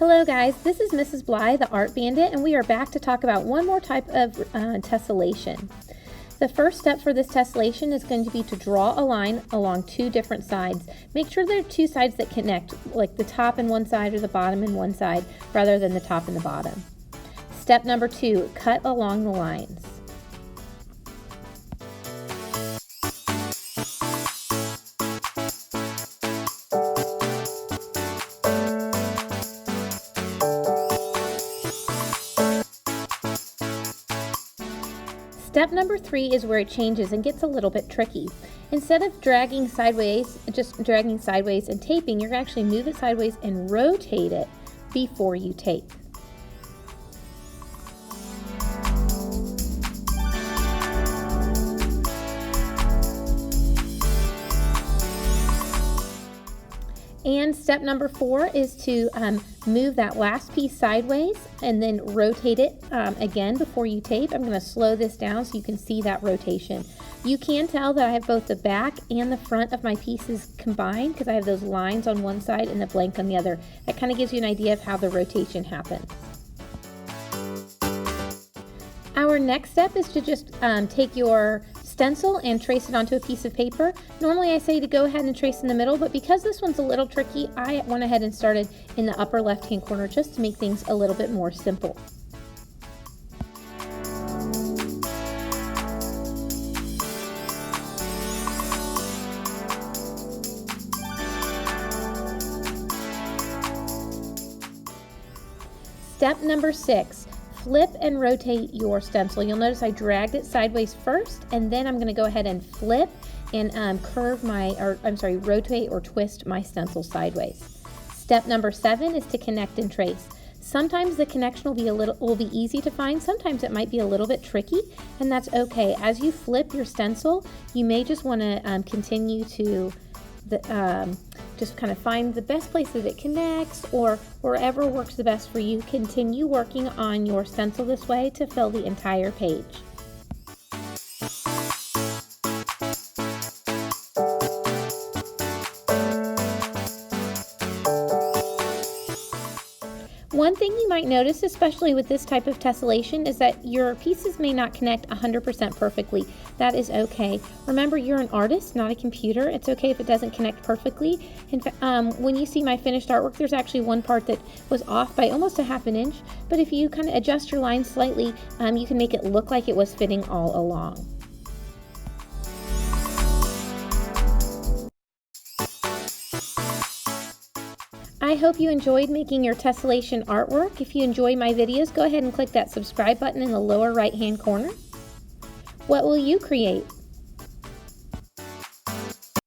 Hello guys, this is Mrs. Bly, the Art Bandit, and we are back to talk about one more type of tessellation. The first step for this tessellation is going to be to draw a line along two different sides. Make sure there are two sides that connect, like the top in one side or the bottom in one side, rather than the top and the bottom. Step number 2, cut along the lines. Step number 3 is where it changes and gets a little bit tricky. Instead of dragging sideways, just dragging sideways and taping, you're going to actually move it sideways and rotate it before you tape. And step number 4 is to move that last piece sideways and then rotate it again before you tape. I'm going to slow this down so you can see that rotation. You can tell that I have both the back and the front of my pieces combined because I have those lines on one side and the blank on the other. That kind of gives you an idea of how the rotation happens. Our next step is to just take your stencil and trace it onto a piece of paper. Normally I say to go ahead and trace in the middle, but because this one's a little tricky, I went ahead and started in the upper left-hand corner just to make things a little bit more simple. Step number 6. Flip and rotate your stencil. You'll notice I dragged it sideways first, and then I'm going to go ahead and flip and rotate or twist my stencil sideways. Step number 7 is to connect and trace. Sometimes the connection will be easy to find. Sometimes it might be a little bit tricky, and that's okay. As you flip your stencil, you may just want to continue to just kind of find the best place that it connects, or wherever works the best for you. Continue working on your stencil this way to fill the entire page. One thing you might notice, especially with this type of tessellation, is that your pieces may not connect 100% perfectly. That is okay. Remember, you're an artist, not a computer. It's okay if it doesn't connect perfectly. In fact, when you see my finished artwork, there's actually one part that was off by almost a ½ inch. But if you kind of adjust your line slightly, you can make it look like it was fitting all along. I hope you enjoyed making your tessellation artwork. If you enjoy my videos, go ahead and click that subscribe button in the lower right-hand corner. What will you create?